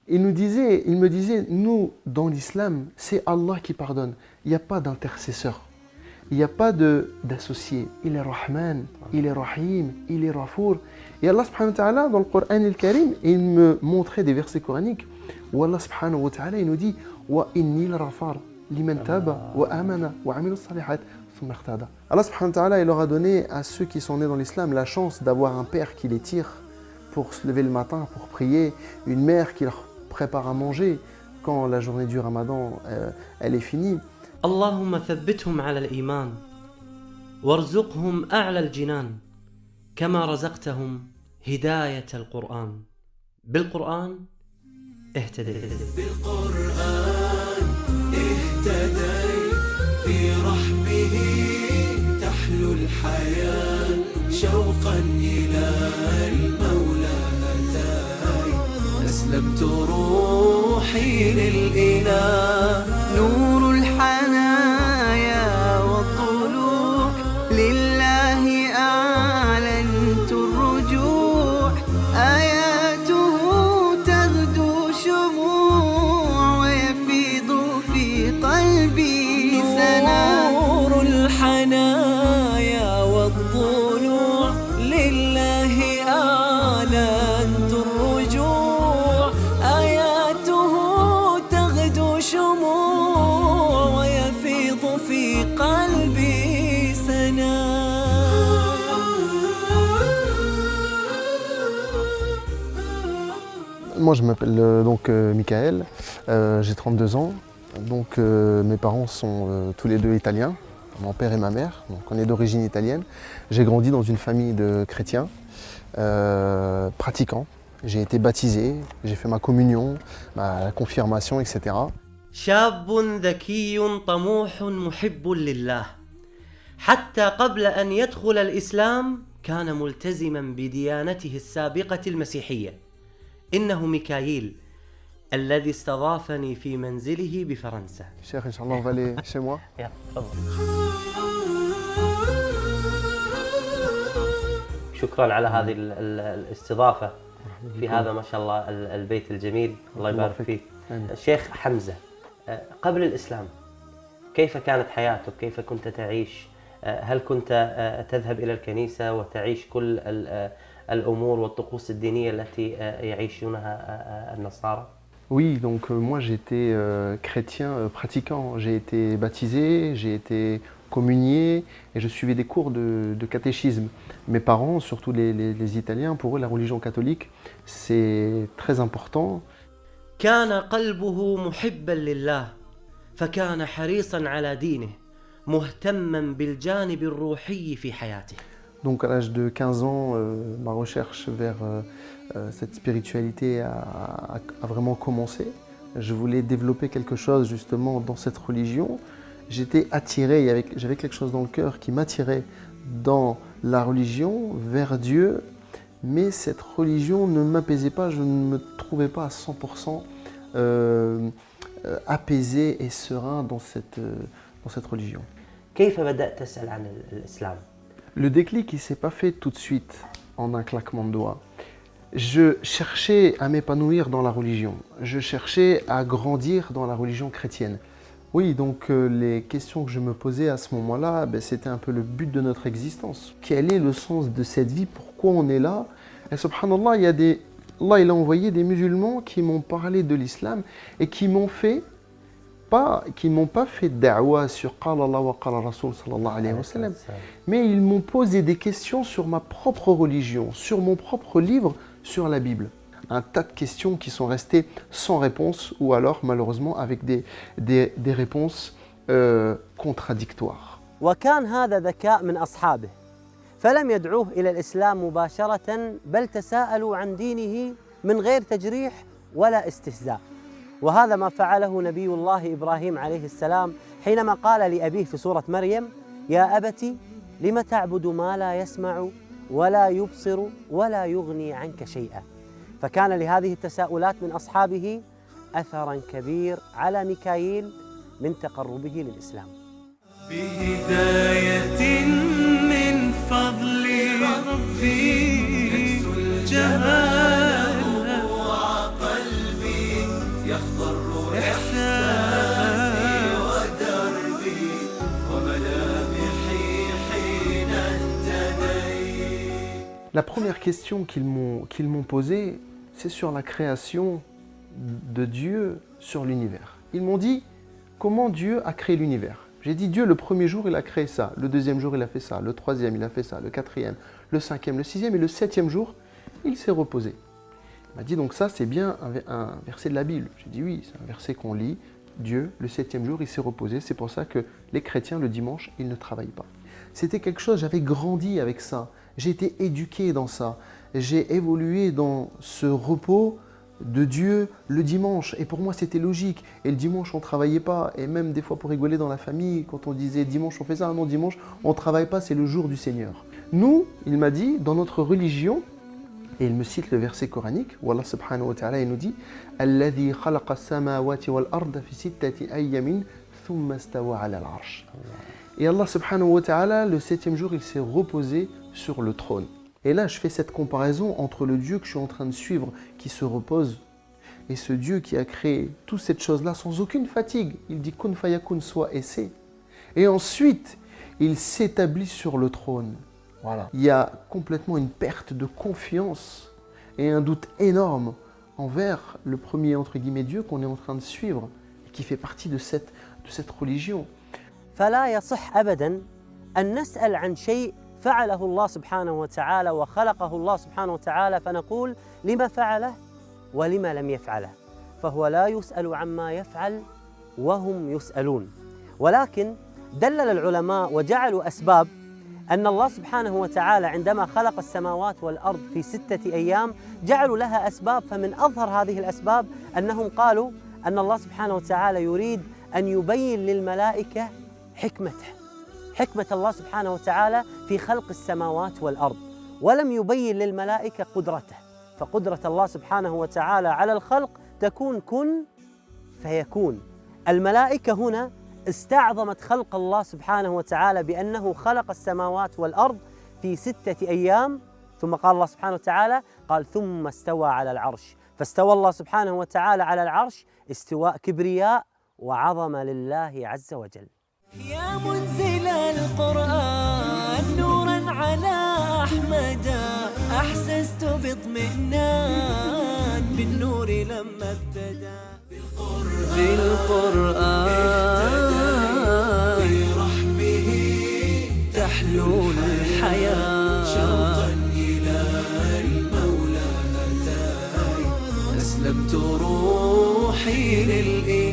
Il me disait, nous, dans l'islam, c'est Allah qui pardonne. Il n'y a pas d'intercesseur. Il n'y a pas d'associé. Il est Rahman, il est Rahim, il est Rafour. Et Allah subhanahu wa ta'ala, dans le Coran al-Karim, il me montrait des versets coraniques où Allah subhanahu wa ta'ala, il nous dit wa inni al-rafar liman taba wa amana wa amilu salihat thumma ihtada. Allah subhanahu wa ta'ala, il leur a donné à ceux qui sont nés dans l'islam la chance d'avoir un père qui les tire pour se lever le matin, pour prier, une mère qui leur prépare à manger quand la journée du Ramadan elle est finie. اللهم ثبتهم على الإيمان وارزقهم أعلى الجنان كما رزقتهم هداية القرآن بالقرآن اهتديت بالقرآن اهتديت في رحمه تحلو الحياة شوقا إلى المولى أتاي أسلمت روحي للإله نور الحنايا والضلوع لله أعلنت الرجوع آياته تغدو شموع ويفيض في قلبي سنا نور الحنايا والضلوع لله أعلنت الرجوع آياته تغدو شموع ويفيض في قلبي سنا. Moi je m'appelle Michael, j'ai 32 ans, donc mes parents sont tous les deux italiens, mon père et ma mère, donc on est d'origine italienne. J'ai grandi dans une famille de chrétiens, pratiquants, j'ai été baptisé, j'ai fait ma communion, ma confirmation, etc. شاب ذكي طموح محب لله حتى قبل أن يدخل الإسلام كان ملتزما بديانته السابقة المسيحية إنه ميكائيل الذي استضافني في منزله بفرنسا. Cheikh, Inch'Allah, on va aller chez moi. يا تفضل. شكرا على هذه الاستضافة في هذا ما شاء الله البيت الجميل الله يبارك فيك. شيخ حمزة قبل الإسلام كيف كانت حياتك؟ كيف كنت تعيش؟ هل كنت تذهب إلى الكنيسة وتعيش كل الأمور والطقوس الدينية التي يعيشونها النصارى؟ Oui, donc moi j'étais chrétien pratiquant, j'ai été baptisé, j'ai été communié et je suivais des cours de catéchisme. Mes parents, surtout les Italiens, pour eux la religion catholique c'est très important. كان قلبه محبا لله فكان حريصا على دينه مهتما بالجانب الروحي في حياته. Donc à l'âge de 15 ans, ma recherche vers cette spiritualité a vraiment commencé. Je voulais développer quelque chose justement dans cette religion. J'étais attiré, j'avais quelque chose dans le cœur qui m'attirait dans la religion, vers Dieu. Mais cette religion ne m'apaisait pas, je ne me trouvais pas à 100% apaisé et serein dans cette religion. كيف بدأت تسأل عن الإسلام؟ Le déclic, il ne s'est pas fait tout de suite, en un claquement de doigts. Je cherchais à m'épanouir dans la religion. Je cherchais à grandir dans la religion chrétienne. Oui, donc les questions que je me posais à ce moment-là, c'était un peu le but de notre existence. Quel est le sens de cette vie? Pourquoi on est là? Et subhanallah, Allah il a envoyé des musulmans qui m'ont parlé de l'islam et qui m'ont pas fait da'wa sur Qala Allah wa Qala Rasul sallallahu alayhi wa sallam, mais ils m'ont posé des questions sur ma propre religion, sur mon propre livre, sur la Bible. Un tas de questions qui sont restées sans réponse ou alors malheureusement avec des réponses contradictoires. وكان هذا ذكاء من أصحابه فلم يدعوه إلى الإسلام مباشرة بل تساءلوا عن دينه من غير تجريح ولا استهزاء. وهذا ما فعله نبي الله إبراهيم عليه السلام حينما قال لأبيه في سورة مريم يا أبت لم تعبد ما لا يسمع ولا يبصر ولا يغني عنك شيئا. فكان لهذه التساؤلات من أصحابه أثراً كبير على ميكائيل من تقربه للإسلام. بهداية من فضل ربي يكسو الجمال قلبي La première question qu'ils m'ont posée, c'est sur la création de Dieu sur l'univers. Ils m'ont dit, comment Dieu a créé l'univers? J'ai dit, Dieu, le premier jour, il a créé ça. Le deuxième jour, il a fait ça. Le troisième, il a fait ça. Le quatrième, le cinquième, le sixième et le septième jour, il s'est reposé. Il m'a dit, donc ça, c'est bien un verset de la Bible. J'ai dit, oui, c'est un verset qu'on lit. Dieu, le septième jour, il s'est reposé. C'est pour ça que les chrétiens, le dimanche, ils ne travaillent pas. C'était quelque chose, j'avais grandi avec ça. J'ai été éduqué dans ça. J'ai évolué dans ce repos de Dieu le dimanche. Et pour moi, c'était logique. Et le dimanche, on ne travaillait pas. Et même des fois, pour rigoler dans la famille, quand on disait dimanche, on fait ça. Non, dimanche, on ne travaille pas, c'est le jour du Seigneur. Nous, il m'a dit, dans notre religion, et il me cite le verset coranique, où Allah subhanahu wa ta'ala, il nous dit « Alladhi khalaqa as-samawati wal arda fi sittati ayyamin thumma stawa ala al-arsh » Et Allah subhanahu wa ta'ala, le septième jour, il s'est reposé sur le trône. Et là, je fais cette comparaison entre le Dieu que je suis en train de suivre, qui se repose, et ce Dieu qui a créé toute cette chose-là sans aucune fatigue. Il dit « Kun fayakun » soit et c'est. Et ensuite, il s'établit sur le trône. Voilà. Il y a complètement une perte de confiance et un doute énorme envers le premier, entre guillemets, Dieu qu'on est en train de suivre et qui fait partie de cette religion. فلا يصح أبداً أن نسأل عن شيء فعله الله سبحانه وتعالى وخلقه الله سبحانه وتعالى فنقول لما فعله ولما لم يفعله، فهو لا يسأل عما يفعل وهم يسألون. ولكن دلل العلماء وجعلوا أسباب أن الله سبحانه وتعالى عندما خلق السماوات والأرض في 6 أيام جعلوا لها أسباب، فمن أظهر هذه الأسباب أنهم قالوا أن الله سبحانه وتعالى يريد أن يبين للملائكة حكمة الله سبحانه وتعالى في خلق السماوات والأرض، ولم يبين للملائكة قدرته، فقدرة الله سبحانه وتعالى على الخلق تكون كن فيكون. الملائكة هنا استعظمت خلق الله سبحانه وتعالى بأنه خلق السماوات والأرض في 6 أيام، ثم قال الله سبحانه وتعالى قال ثم استوى على العرش، فاستوى الله سبحانه وتعالى على العرش استواء كبرياء وعظمة لله عز وجل. يا منزل القرآن نورا على أحمد، أحسست باطمئنان بالنور لما ابتدى بالقرآن برحمه تحلو الحياة شوقا إلى المولى أتاي أسلمت روحي للإله